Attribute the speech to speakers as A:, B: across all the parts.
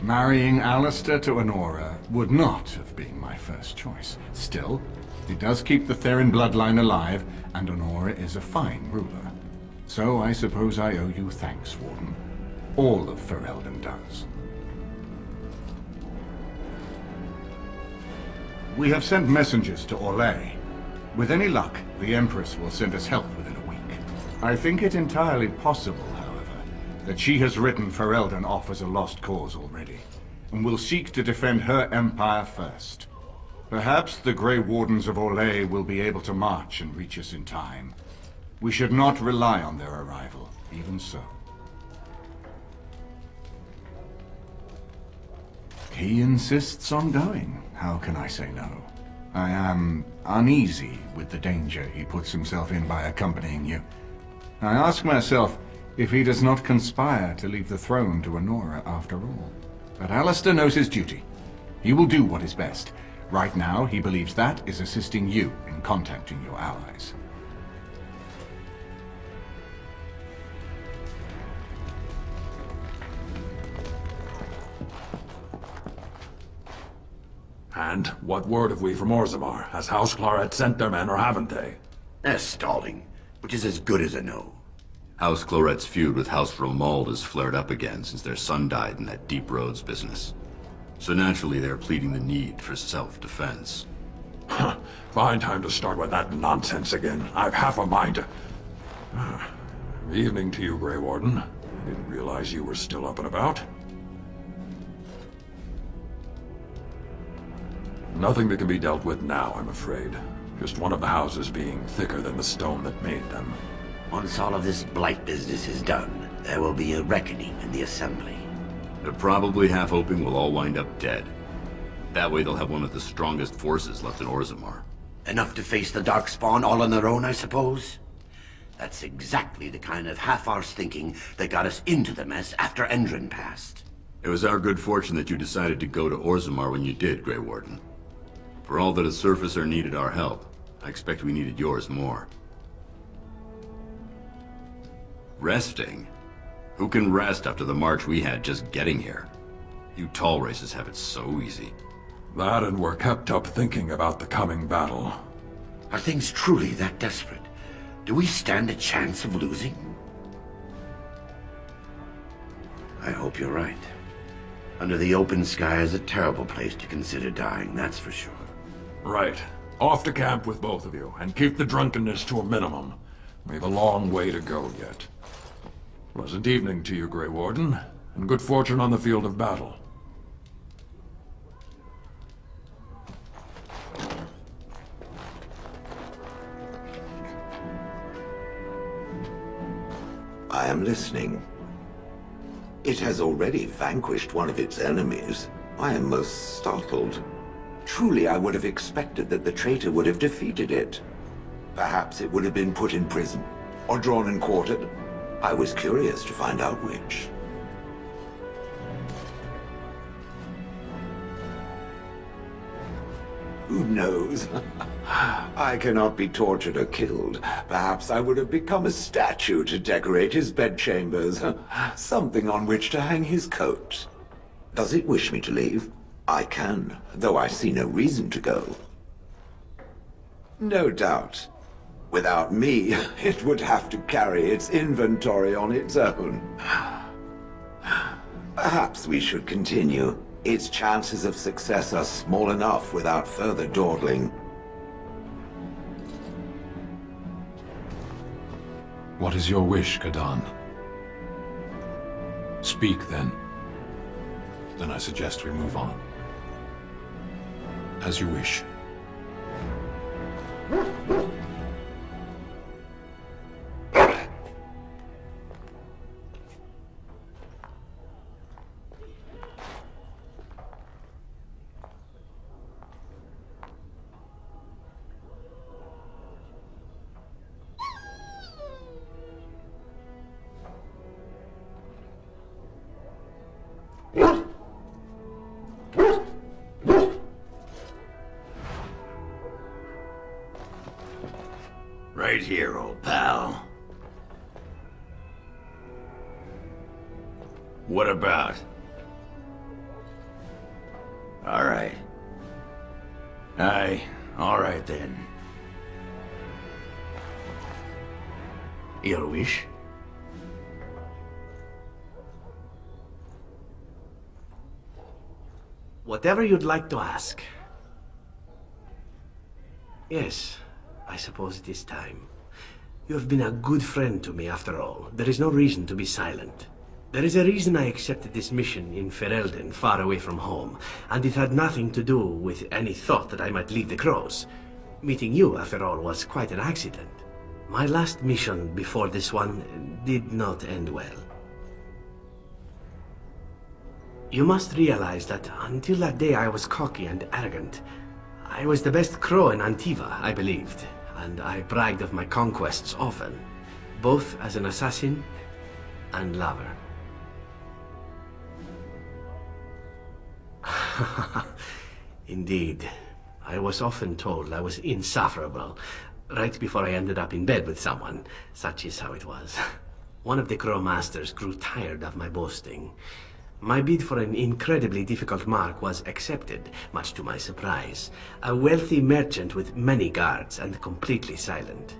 A: Marrying Alistair to Honora would not have been my first choice. Still, it does keep the Theron bloodline alive, and Honora is a fine ruler. So I suppose I owe you thanks, Warden. All of Ferelden does. We have sent messengers to Orlais. With any luck, the Empress will send us help within a week. I think it entirely possible, however, that she has written Ferelden off as a lost cause already, and will seek to defend her empire first. Perhaps the Grey Wardens of Orlais will be able to march and reach us in time. We should not rely on their arrival, even so. He insists on going. How can I say no? I am uneasy with the danger he puts himself in by accompanying you. I ask myself if he does not conspire to leave the throne to Honora after all. But Alistair knows his duty. He will do what is best. Right now, he believes that is assisting you in contacting your allies.
B: And what word have we from Orzammar? Has House Claret sent their men or haven't they?
C: They're stalling, which is as good as a no.
D: House Claret's feud with House Romald has flared up again since their son died in that Deep Roads business. So naturally they're pleading the need for self-defense.
B: Fine time to start with that nonsense again. I've half a mind to... Evening to you, Grey Warden. I didn't realize you were still up and about. Nothing that can be dealt with now, I'm afraid. Just one of the houses being thicker than the stone that made them.
C: Once all of this blight business is done, there will be a reckoning in the Assembly.
D: They're probably half hoping we'll all wind up dead. That way they'll have one of the strongest forces left in Orzammar.
C: Enough to face the Darkspawn all on their own, I suppose? That's exactly the kind of half-arsed thinking that got us into the mess after Endron passed.
D: It was our good fortune that you decided to go to Orzammar when you did, Grey Warden. For all that a surfacer needed our help, I expect we needed yours more. Resting? Who can rest after the march we had just getting here? You tall races have it so easy.
B: That and we're kept up thinking about the coming battle.
C: Are things truly that desperate? Do we stand a chance of losing? I hope you're right. Under the open sky is a terrible place to consider dying, that's for sure.
B: Right. Off to camp with both of you, and keep the drunkenness to a minimum. We have a long way to go yet. Pleasant evening to you, Grey Warden, and good fortune on the field of battle.
E: I am listening. It has already vanquished one of its enemies. I am most startled. Truly, I would have expected that the traitor would have defeated it. Perhaps it would have been put in prison, or drawn and quartered. I was curious to find out which. Who knows? I cannot be tortured or killed. Perhaps I would have become a statue to decorate his bedchambers. Something on which to hang his coat. Does it wish me to leave? I can, though I see no reason to go. No doubt. Without me, it would have to carry its inventory on its own. Perhaps we should continue. Its chances of success are small enough without further dawdling.
F: What is your wish, Kadan? Speak, then. Then I suggest we move on. As you wish.
C: Right here, old pal. What about? All right. Aye, all right then. Your wish?
G: Whatever you'd like to ask. Yes, I suppose it is time. You have been a good friend to me after all. There is no reason to be silent. There is a reason I accepted this mission in Ferelden, far away from home, and it had nothing to do with any thought that I might leave the Crows. Meeting you, after all, was quite an accident. My last mission before this one did not end well. You must realize that until that day I was cocky and arrogant. I was the best crow in Antiva, I believed, and I bragged of my conquests often, both as an assassin and lover. Indeed, I was often told I was insufferable, right before I ended up in bed with someone. Such is how it was. One of the Crow Masters grew tired of my boasting. My bid for an incredibly difficult mark was accepted, much to my surprise. A wealthy merchant with many guards and completely silent.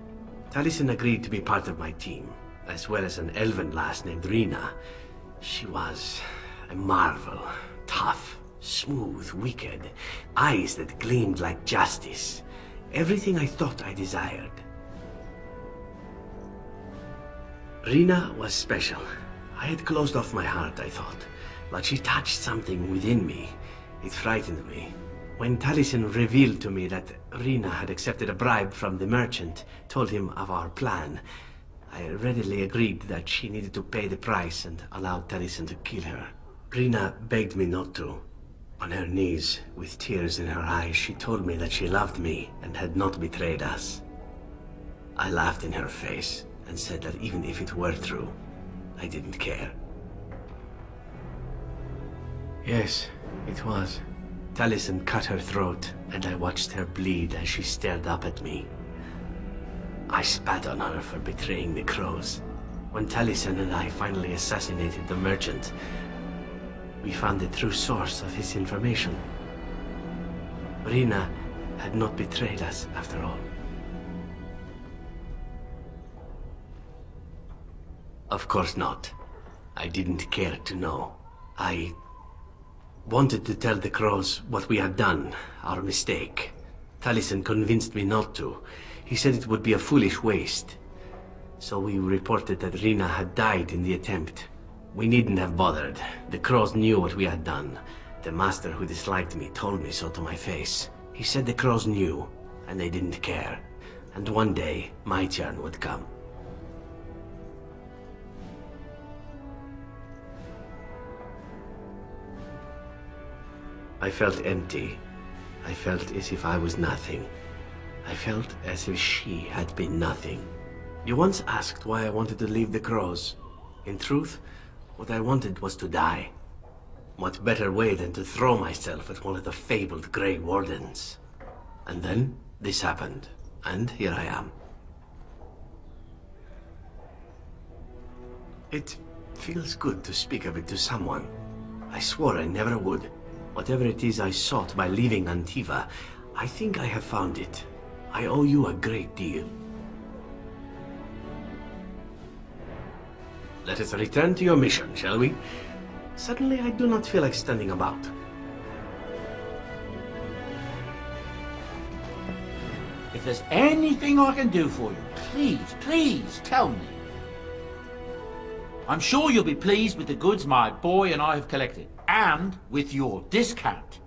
G: Taliesin agreed to be part of my team, as well as an elven lass named Rina. She was a marvel. Tough, smooth, wicked. Eyes that gleamed like justice. Everything I thought I desired. Rina was special. I had closed off my heart, I thought. But she touched something within me. It frightened me. When Taliesin revealed to me that Rina had accepted a bribe from the merchant, told him of our plan, I readily agreed that she needed to pay the price and allowed Taliesin to kill her. Rina begged me not to. On her knees, with tears in her eyes, she told me that she loved me and had not betrayed us. I laughed in her face and said that even if it were true, I didn't care. Yes, it was. Taliesin cut her throat, and I watched her bleed as she stared up at me. I spat on her for betraying the Crows. When Taliesin and I finally assassinated the merchant, we found the true source of his information. Rina had not betrayed us, after all. Of course not. I didn't care to know. I wanted to tell the Crows what we had done, our mistake. Taliesin convinced me not to. He said it would be a foolish waste. So we reported that Rina had died in the attempt. We needn't have bothered. The Crows knew what we had done. The master who disliked me told me so to my face. He said the Crows knew, and they didn't care. And one day, my turn would come. I felt empty. I felt as if I was nothing. I felt as if she had been nothing. You once asked why I wanted to leave the Crows. In truth, what I wanted was to die. What better way than to throw myself at one of the fabled Grey Wardens? And then, this happened, and here I am. It feels good to speak of it to someone. I swore I never would. Whatever it is I sought by leaving Antiva, I think I have found it. I owe you a great deal. Let us return to your mission, shall we? Suddenly, I do not feel like standing about.
H: If there's anything I can do for you, please, please tell me. I'm sure you'll be pleased with the goods my boy and I have collected, and with your discount.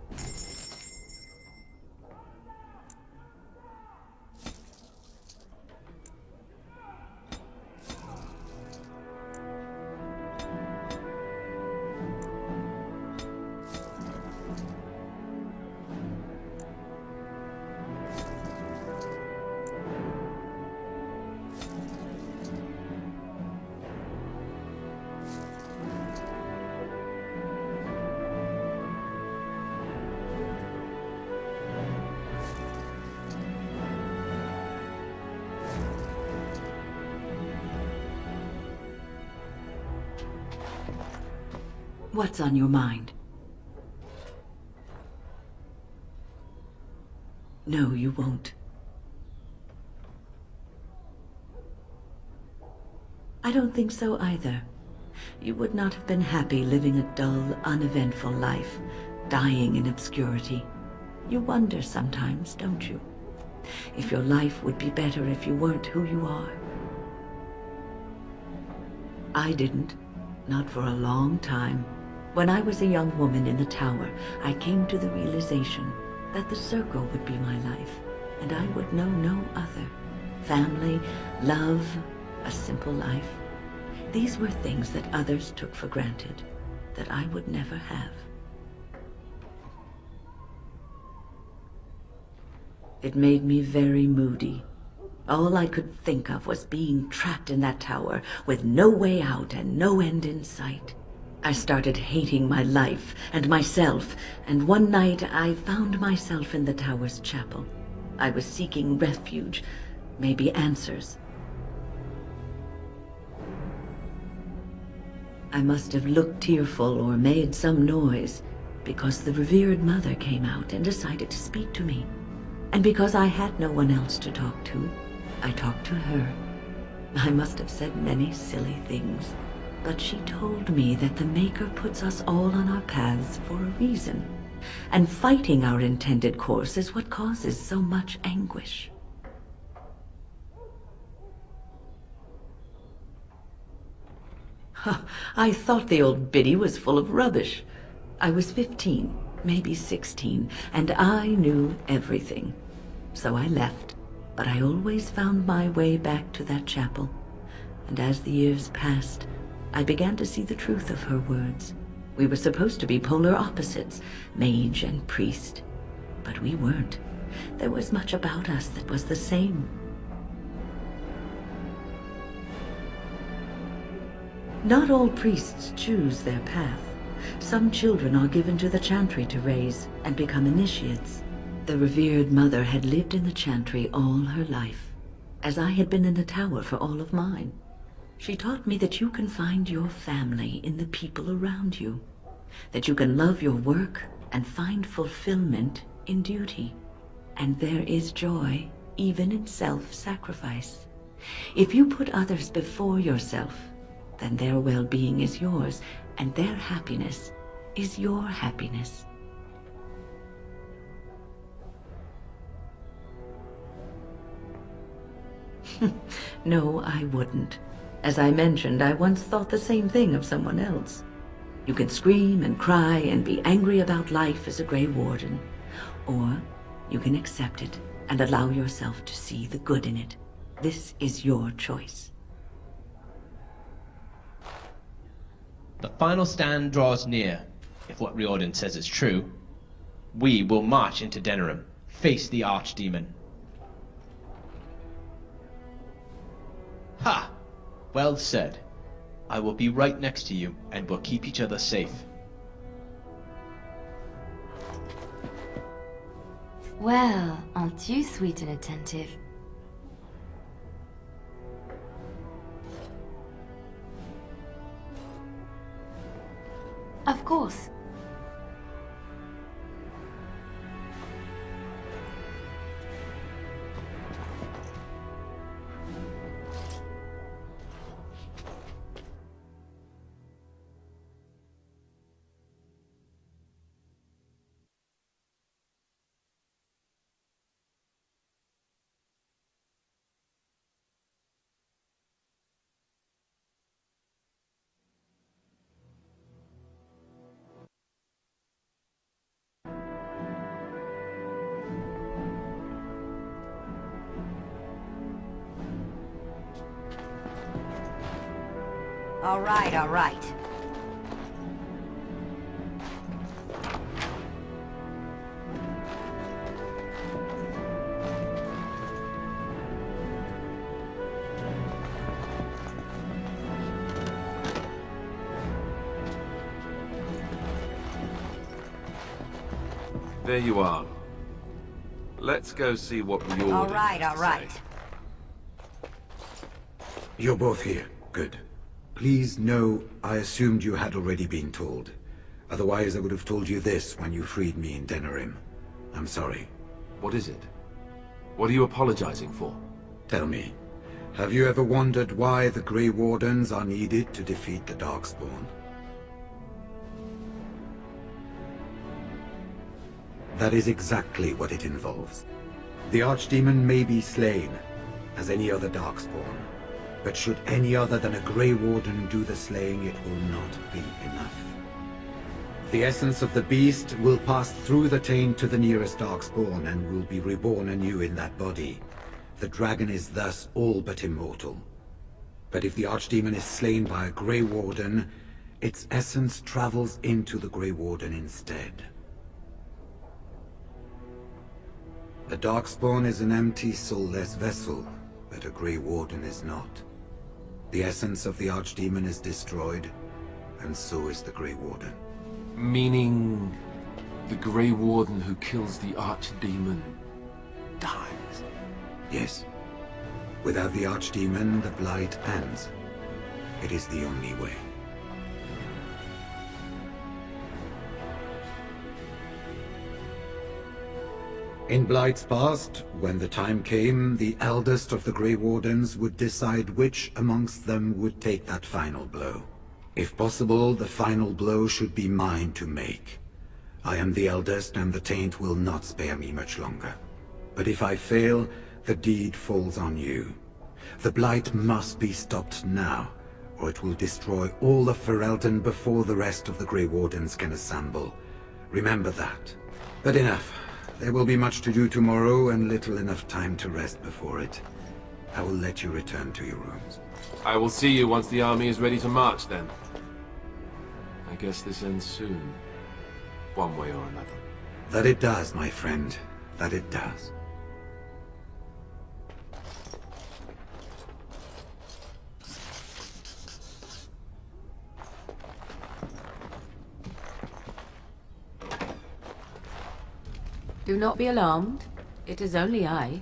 I: What's on your mind? No, you won't. I don't think so either. You would not have been happy living a dull, uneventful life, dying in obscurity. You wonder sometimes, don't you? If your life would be better if you weren't who you are. I didn't. Not for a long time. When I was a young woman in the tower, I came to the realization that the circle would be my life, and I would know no other. Family, love, a simple life. These were things that others took for granted, that I would never have. It made me very moody. All I could think of was being trapped in that tower with no way out and no end in sight. I started hating my life and myself, and one night I found myself in the tower's chapel. I was seeking refuge, maybe answers. I must have looked tearful or made some noise, because the revered mother came out and decided to speak to me. And because I had no one else to talk to, I talked to her. I must have said many silly things, but she told me that the Maker puts us all on our paths for a reason, and fighting our intended course is what causes so much anguish. I thought the old biddy was full of rubbish. I was 15, maybe 16, and I knew everything. So I left, but I always found my way back to that chapel. And as the years passed, I began to see the truth of her words. We were supposed to be polar opposites, mage and priest. But we weren't. There was much about us that was the same. Not all priests choose their path. Some children are given to the chantry to raise and become initiates. The revered mother had lived in the chantry all her life, as I had been in the tower for all of mine. She taught me that you can find your family in the people around you, that you can love your work and find fulfillment in duty. And there is joy even in self-sacrifice. If you put others before yourself, then their well-being is yours, and their happiness is your happiness. No, I wouldn't. As I mentioned, I once thought the same thing of someone else. You can scream and cry and be angry about life as a Grey Warden, or you can accept it and allow yourself to see the good in it. This is your choice.
J: The final stand draws near. If what Riordan says is true, we will march into Denerim, face the Archdemon. Ha! Well said. I will be right next to you, and we'll keep each other safe.
K: Well, aren't you sweet and attentive? Of course.
L: All right, all right.
M: There you are. Let's go see what Riordan
L: All right,
M: has
L: all
M: to
L: right.
M: say.
N: You're both here. Good. Please know I assumed you had already been told. Otherwise I would have told you this when you freed me in Denerim. I'm sorry.
M: What is it? What are you apologizing for?
N: Tell me, have you ever wondered why the Grey Wardens are needed to defeat the Darkspawn? That is exactly what it involves. The Archdemon may be slain, as any other Darkspawn, but should any other than a Grey Warden do the slaying, it will not be enough. The essence of the beast will pass through the taint to the nearest Darkspawn and will be reborn anew in that body. The dragon is thus all but immortal. But if the Archdemon is slain by a Grey Warden, its essence travels into the Grey Warden instead. A Darkspawn is an empty, soulless vessel, but a Grey Warden is not. The essence of the Archdemon is destroyed, and so is the Grey Warden.
M: Meaning the Grey Warden who kills the Archdemon dies?
N: Yes. Without the Archdemon, the Blight ends. It is the only way. In Blight's past, when the time came, the eldest of the Grey Wardens would decide which amongst them would take that final blow. If possible, the final blow should be mine to make. I am the eldest, and the taint will not spare me much longer. But if I fail, the deed falls on you. The Blight must be stopped now, or it will destroy all of Ferelden before the rest of the Grey Wardens can assemble. Remember that. But enough. There will be much to do tomorrow, and little enough time to rest before it. I will let you return to your rooms.
M: I will see you once the army is ready to march, then. I guess this ends soon. One way or another.
N: That it does, my friend. That it does.
L: Do not be alarmed. It is only I.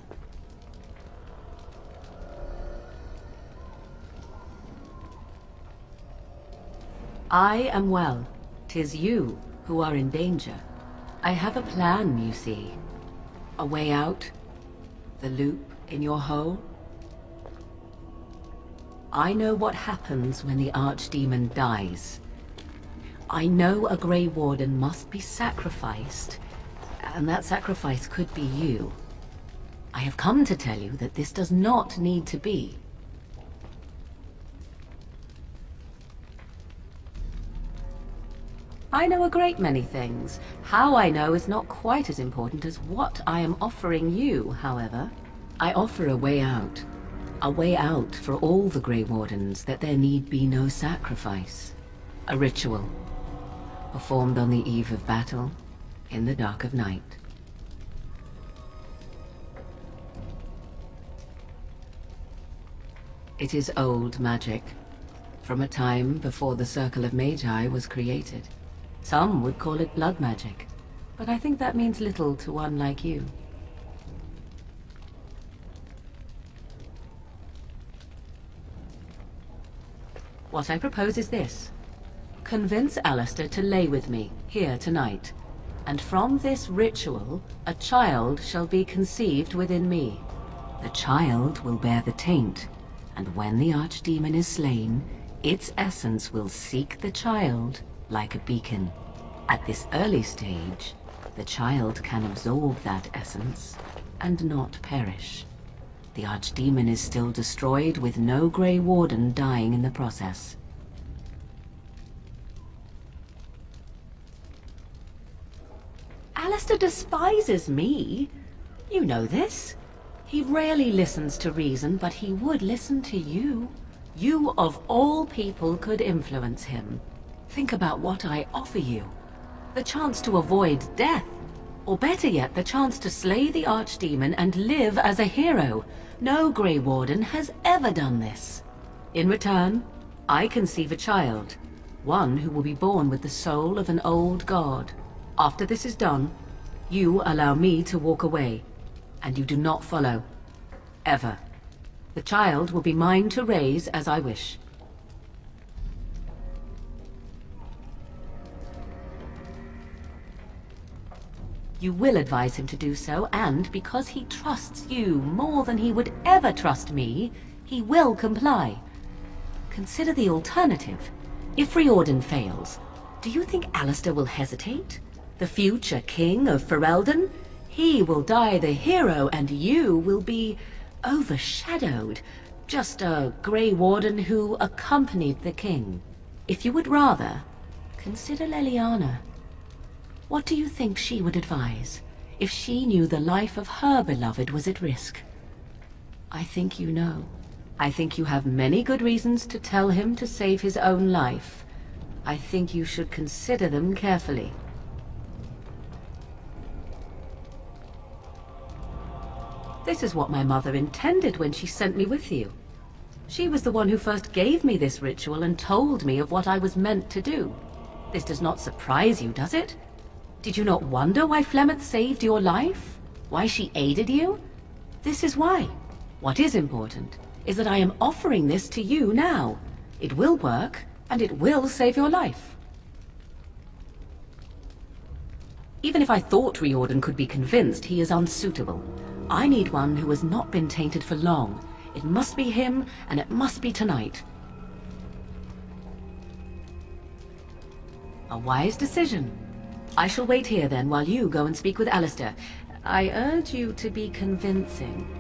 L: I am well. 'Tis you who are in danger. I have a plan, you see. A way out. The loop in your hole. I know what happens when the Archdemon dies. I know a Grey Warden must be sacrificed, and that sacrifice could be you. I have come to tell you that this does not need to be. I know a great many things. How I know is not quite as important as what I am offering you, however. I offer a way out. A way out for all the Grey Wardens, that there need be no sacrifice. A ritual, performed on the eve of battle, in the dark of night. It is old magic, from a time before the Circle of Magi was created. Some would call it blood magic, but I think that means little to one like you. What I propose is this. Convince Alistair to lay with me, here tonight, and from this ritual, a child shall be conceived within me. The child will bear the taint, and when the Archdemon is slain, its essence will seek the child like a beacon. At this early stage, the child can absorb that essence and not perish. The Archdemon is still destroyed with no Grey Warden dying in the process. Alistair despises me. You know this. He rarely listens to reason, but he would listen to you. You, of all people, could influence him. Think about what I offer you. The chance to avoid death. Or better yet, the chance to slay the Archdemon and live as a hero. No Grey Warden has ever done this. In return, I conceive a child. One who will be born with the soul of an old god. After this is done, you allow me to walk away, and you do not follow. Ever. The child will be mine to raise as I wish. You will advise him to do so, and because he trusts you more than he would ever trust me, he will comply. Consider the alternative. If Riordan fails, do you think Alistair will hesitate? The future king of Ferelden? He will die the hero, and you will be overshadowed. Just a Grey Warden who accompanied the king. If you would rather, consider Leliana. What do you think she would advise, if she knew the life of her beloved was at risk? I think you know. I think you have many good reasons to tell him to save his own life. I think you should consider them carefully. This is what my mother intended when she sent me with you. She was the one who first gave me this ritual and told me of what I was meant to do. This does not surprise you, does it? Did you not wonder why Flemeth saved your life? Why she aided you? This is why. What is important is that I am offering this to you now. It will work, and it will save your life. Even if I thought Riordan could be convinced, he is unsuitable. I need one who has not been tainted for long. It must be him, and it must be tonight. A wise decision. I shall wait here then while you go and speak with Alistair. I urge you to be convincing.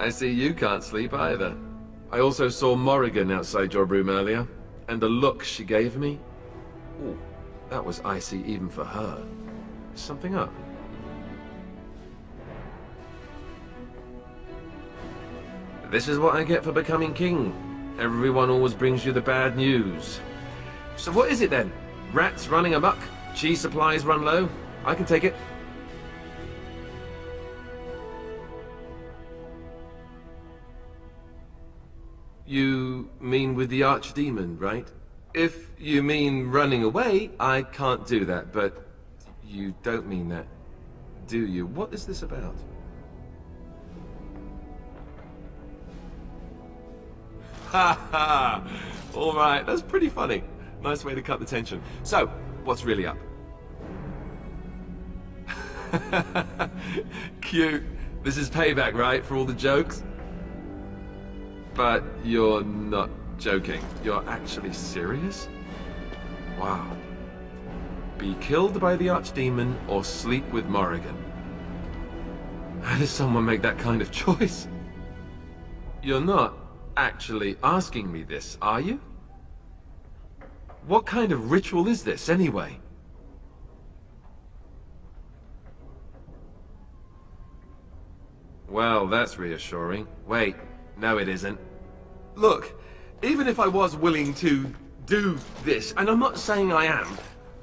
M: I see you can't sleep either. I also saw Morrigan outside your room earlier, and the look she gave me... Ooh, that was icy even for her. Is something up? This is what I get for becoming king. Everyone always brings you the bad news. So what is it then? Rats running amok? Cheese supplies run low? I can take it. You mean with the archdemon, right? If you mean running away, I can't do that, but you don't mean that, do you? What is this about? Ha ha! Alright, that's pretty funny. Nice way to cut the tension. So, what's really up? Cute. This is payback, right, for all the jokes? But you're not joking. You're actually serious? Wow. Be killed by the archdemon or sleep with Morrigan. How does someone make that kind of choice? You're not actually asking me this, are you? What kind of ritual is this, anyway? Well, that's reassuring. Wait, no it isn't. Look, even if I was willing to do this, and I'm not saying I am,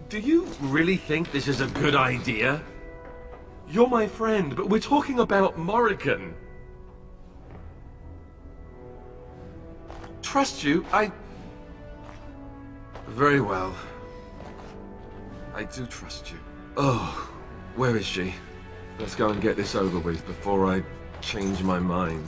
M: do you really think this is a good idea? You're my friend, but we're talking about Morrigan. Trust you, Very well. I do trust you. Oh, where is she? Let's go and get this over with before I change my mind.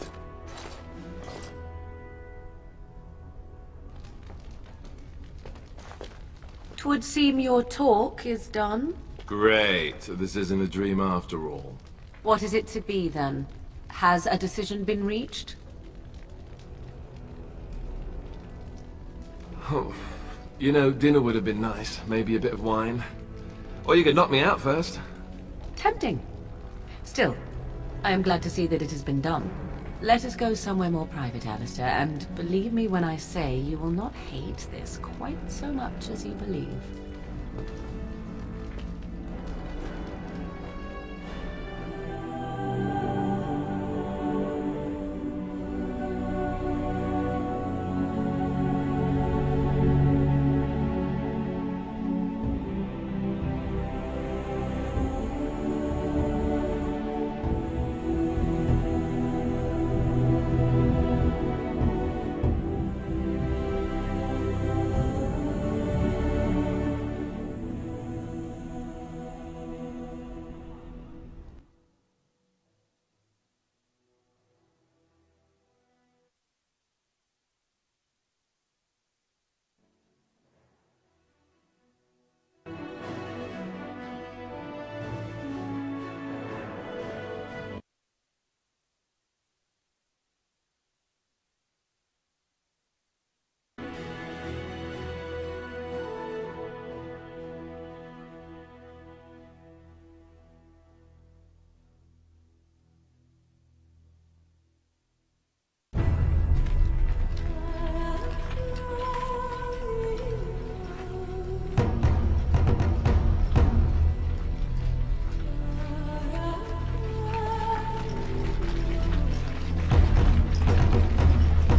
L: 'Twould seem your talk is done.
M: Great. So this isn't a dream after all.
L: What is it to be, then? Has a decision been reached?
M: Oh, you know, dinner would have been nice. Maybe a bit of wine. Or you could knock me out first.
L: Tempting. Still, I am glad to see that it has been done. Let us go somewhere more private, Alistair, and believe me when I say you will not hate this quite so much as you believe.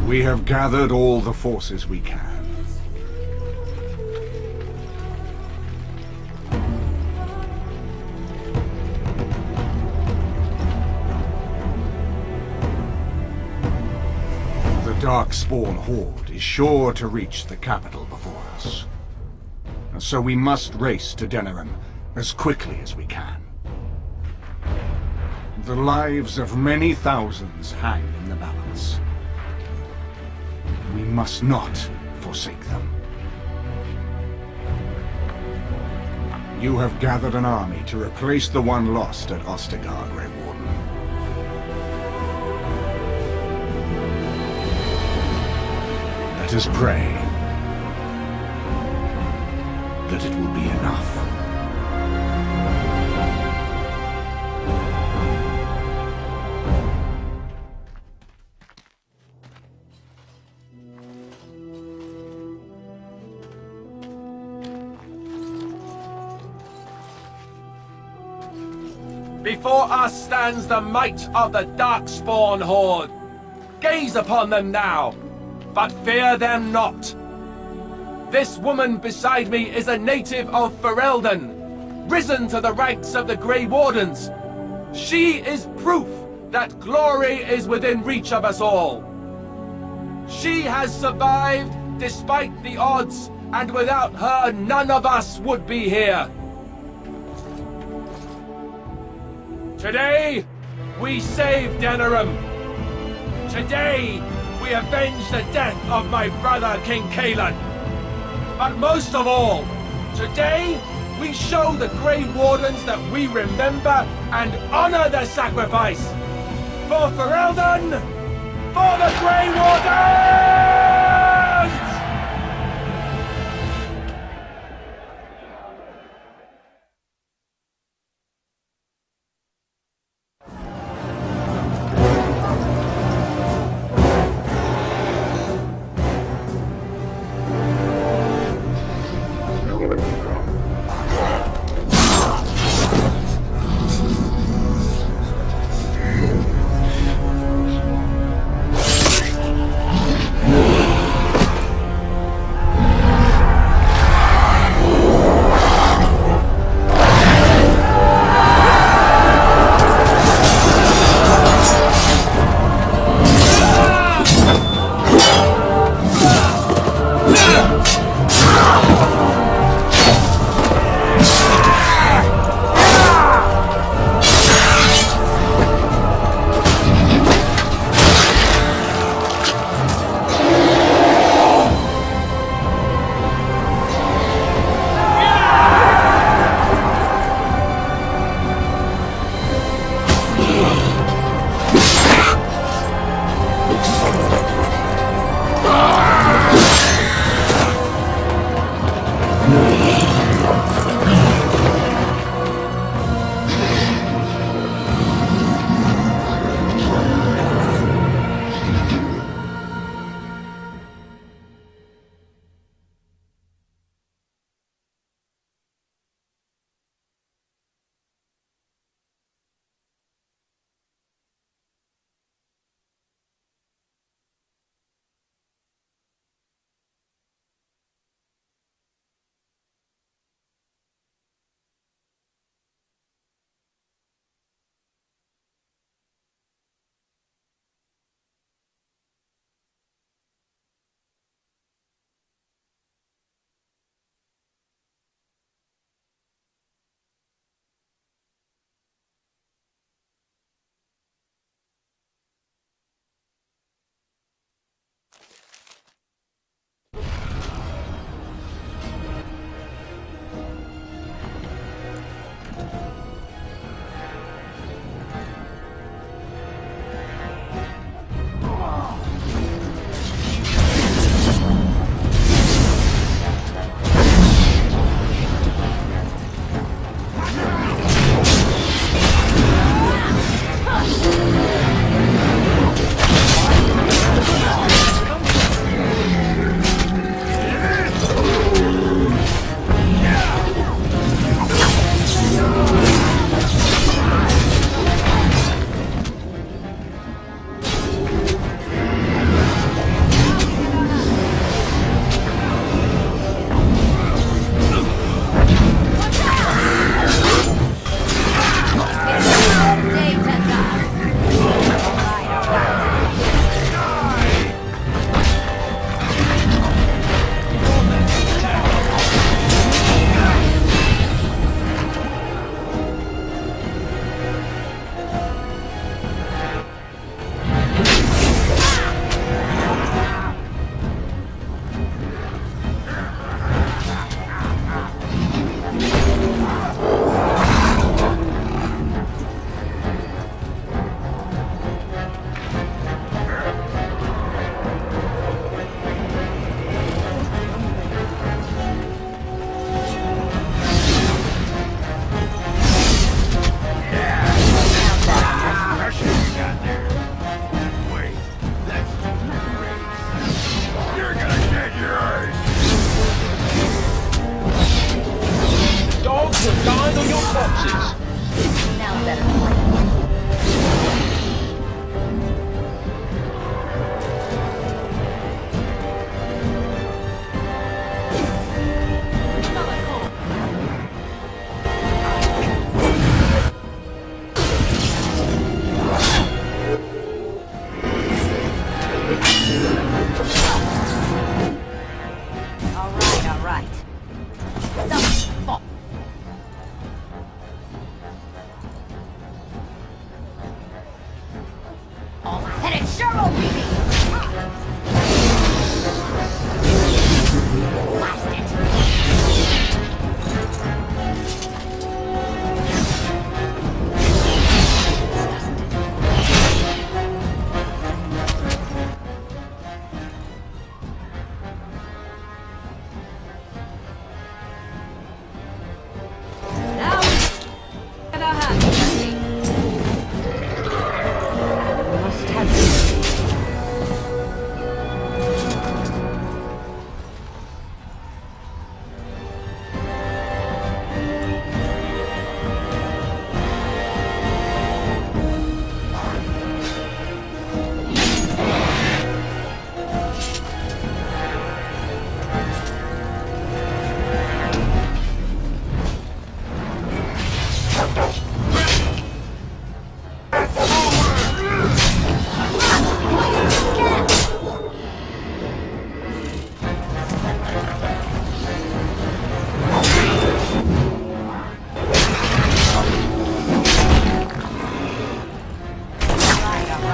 A: We have gathered all the forces we can. The Darkspawn Horde is sure to reach the capital before us. And so we must race to Denerim as quickly as we can. The lives of many thousands hang in the balance. We must not forsake them. You have gathered an army to replace the one lost at Ostagar, Grey Warden. Let us pray that it will be enough.
M: Before us stands the might of the Darkspawn Horde. Gaze upon them now, but fear them not. This woman beside me is a native of Ferelden, risen to the ranks of the Grey Wardens. She is proof that glory is within reach of us all. She has survived despite the odds, and without her none of us would be here. Today, we save Denerim. Today, we avenge the death of my brother King Caelan. But most of all, today, we show the Grey Wardens that we remember and honor the sacrifice. For Ferelden, for the Grey Wardens!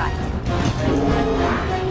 K: right.